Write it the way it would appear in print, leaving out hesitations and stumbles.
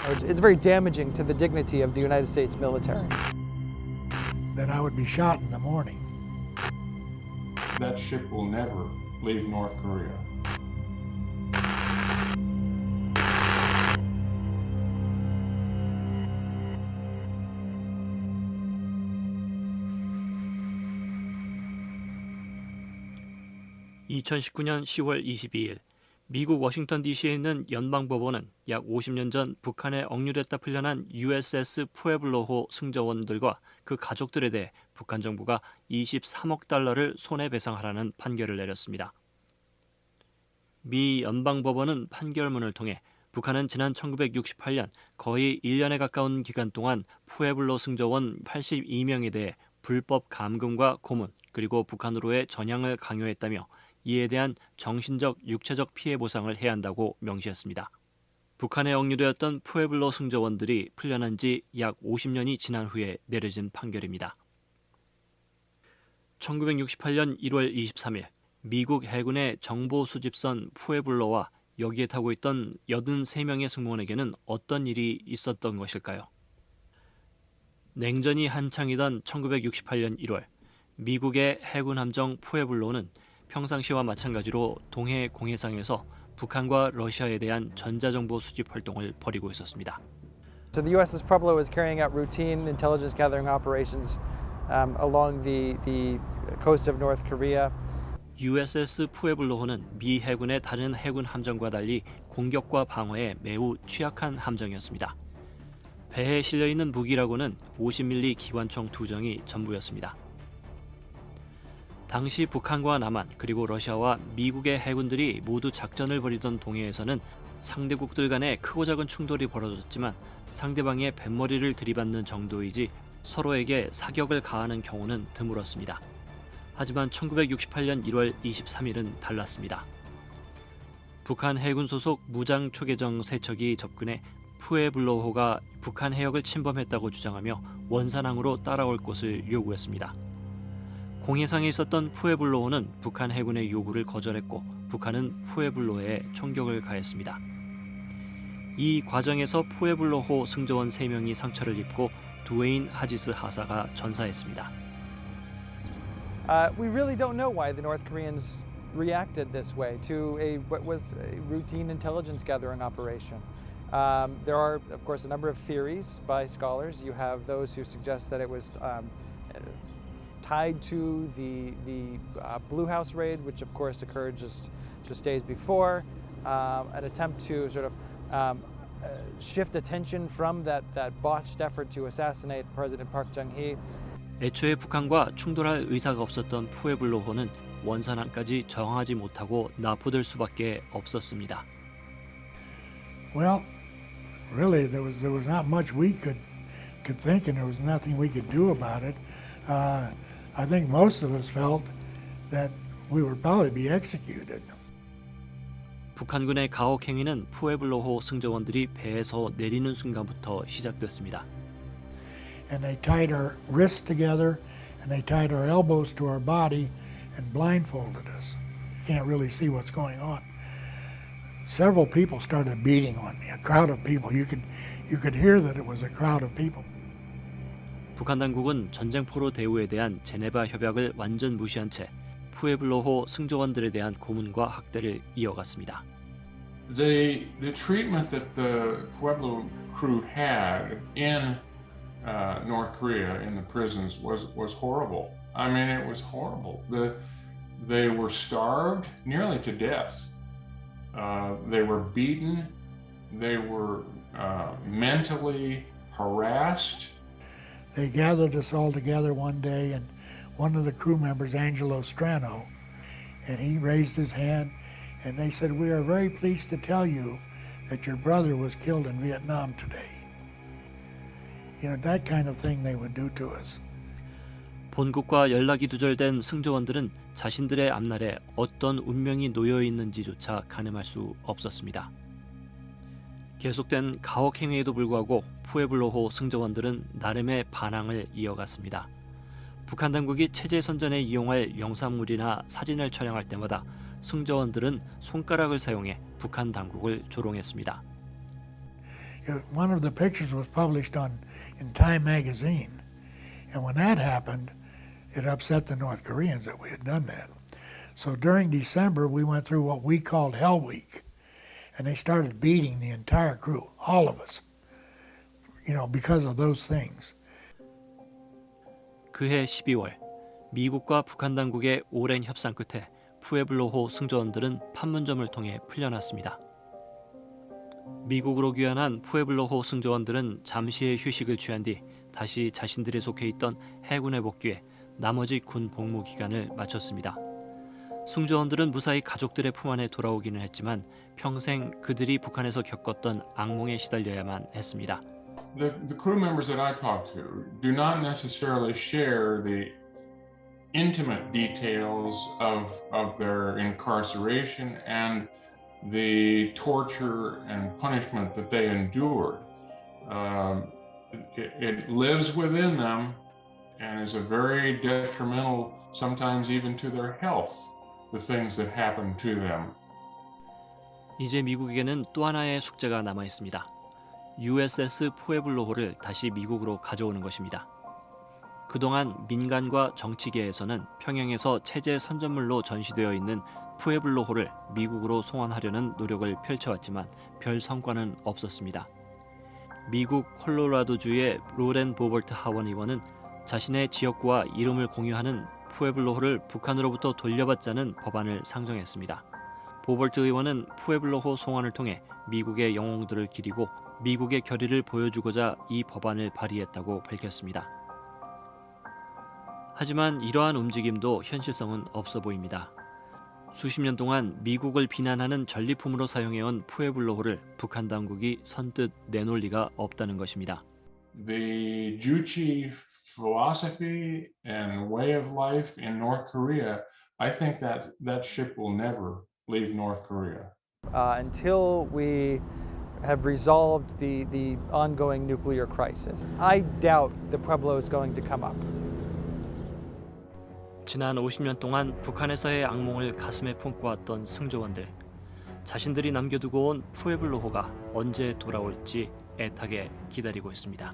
It's very damaging to the dignity of the United States military. That I would be shot in the morning. That ship will never leave North Korea. (2019년 10월 22일) 미국 워싱턴 DC에 있는 연방법원은 약 50년 전 북한에 억류됐다 풀려난 USS 푸에블로호 승조원들과 그 가족들에 대해 북한 정부가 23억 달러를 손해배상하라는 판결을 내렸습니다. 미 연방법원은 판결문을 통해 북한은 지난 1968년 거의 1년에 가까운 기간 동안 푸에블로 승조원 82명에 대해 불법 감금과 고문 그리고 북한으로의 전향을 강요했다며 이에 대한 정신적, 육체적 피해 보상을 해야 한다고 명시했습니다. 북한에 억류되었던 푸에블로 승조원들이 풀려난 지 약 50년이 지난 후에 내려진 판결입니다. 1968년 1월 23일 미국 해군의 정보 수집선 푸에블로와 여기에 타고 있던 83명의 승무원에게는 어떤 일이 있었던 것일까요? 냉전이 한창이던 1968년 1월 미국의 해군 함정 푸에블로는 평상시와 마찬가지로 동해 공해상에서 북한과 러시아에 대한 전자정보 수집 활동을 벌이고 있었습니다. So the USS Pueblo was carrying out routine intelligence gathering operations along the coast of North Korea. USS 푸에블로호는 미 해군의 다른 해군 함정과 달리 공격과 방어에 매우 취약한 함정이었습니다. 배에 실려있는 무기라고는 50mm 기관총 2정이 전부였습니다. 당시 북한과 남한 그리고 러시아와 미국의 해군들이 모두 작전을 벌이던 동해에서는 상대국들 간에 크고 작은 충돌이 벌어졌지만 상대방의 뱃머리를 들이받는 정도이지 서로에게 사격을 가하는 경우는 드물었습니다. 하지만 1968년 1월 23일은 달랐습니다. 북한 해군 소속 무장 초계정 세척이 접근해 푸에블로호가 북한 해역을 침범했다고 주장하며 원산항으로 따라올 것을 요구했습니다. 공해상에 있었던 푸에블로호는 북한 해군의 요구를 거절했고 북한은 푸에블로호에 총격을 가했습니다. 이 과정에서 푸에블로호 승조원 3명이 상처를 입고 두웨인 하지스 하사가 전사했습니다. We really don't know why the North Koreans reacted this way to what was a routine intelligence gathering operation. There are, of course, a number of theories by scholars. You have those who suggest that it was tied to the Blue House raid, which of course occurred just days before, an attempt to sort of shift attention from that botched effort to assassinate President Park Chung-hee. 애초에 북한과 충돌할 의사가 없었던 푸에블로호는 원산항까지 저항하지 못하고 납포될 수밖에 없었습니다. Well, really, there was not much we could think, and there was nothing we could do about it. I think most of us felt that we would probably be executed. 북한군의 가혹 행위는 푸에블로호 승조원들이 배에서 내리는 순간부터 시작됐습니다. And they tied our wrists together, and they tied our elbows to our body, and blindfolded us. Can't really see what's going on. Several people started beating on me. A crowd of people. You could hear that it was a crowd of people. 북한 당국은 전쟁포로 대우에 대한 제네바 협약을 완전 무시한 채 푸에블로호 승조원들에 대한 고문과 학대를 이어갔습니다. The treatment that the Pueblo crew had in North Korea in the prisons was horrible. I mean, it was horrible. They were starved nearly to death. They were beaten. They were mentally harassed. They gathered us all together one day, and one of the crew members, Angelo Strano, and he raised his hand, and they said, "We are very pleased to tell you that your brother was killed in Vietnam today." You know, that kind of thing they would do to us. 본국과 연락이 두절된 승조원들은 자신들의 앞날에 어떤 운명이 놓여 있는지조차 가늠할 수 없었습니다. 계속된 가혹 행위에도 불구하고 푸에블로호 승조원들은 나름의 반항을 이어갔습니다. 북한 당국이 체제 선전에 이용할 영상물이나 사진을 촬영할 때마다 승조원들은 손가락을 사용해 북한 당국을 조롱했습니다. One of the pictures was published in Time magazine, and when that happened, it upset the North Koreans that we had done that. So during December, we went through what we called Hell Week, and they started beating the entire crew, all of us, because of those things. 그해 12월 미국과 북한 당국의 오랜 협상 끝에 푸에블로호 승조원들은 판문점을 통해 풀려났습니다. 미국으로 귀환한 푸에블로호 승조원들은 잠시의 휴식을 취한 뒤 다시 자신들이 속해 있던 해군에 복귀해 나머지 군 복무 기간을 마쳤습니다. 승조원들은 무사히 가족들의 품 안에 돌아오기는 했지만 평생 그들이 북한에서 겪었던 악몽에 시달려야만 했습니다. The crew members that I talk to do not necessarily share the intimate details of their incarceration and the torture and punishment that they endured. It lives within them and is a very detrimental, sometimes even to their health, the things that happened to them. 이제 미국에게는 또 하나의 숙제가 남아 있습니다. USS 푸에블로호를 다시 미국으로 가져오는 것입니다. 그동안 민간과 정치계에서는 평양에서 체제 선전물로 전시되어 있는 푸에블로호를 미국으로 송환하려는 노력을 펼쳐왔지만 별 성과는 없었습니다. 미국 콜로라도주의 로렌 보볼트 하원 의원은 자신의 지역구와 이름을 공유하는 푸에블로호를 북한으로부터 돌려받자는 법안을 상정했습니다. 보볼트 의원은 푸에블로호 송환을 통해 미국의 영웅들을 기리고 미국의 결의를 보여주고자 이 법안을 발의했다고 밝혔습니다. 하지만 이러한 움직임도 현실성은 없어 보입니다. 수십 년 동안 미국을 비난하는 전리품으로 사용해온 푸에블로호를 북한 당국이 선뜻 내놓을 리가 없다는 것입니다. The Juche philosophy and way of life in North Korea, I think that ship will never leave North Korea. Until we have resolved the ongoing nuclear crisis. I doubt the Pueblo is going to come up. 지난 50년 동안 북한에서의 악몽을 가슴에 품고 왔던 승조원들. 자신들이 남겨두고 온 푸에블로호가 언제 돌아올지 애타게 기다리고 있습니다.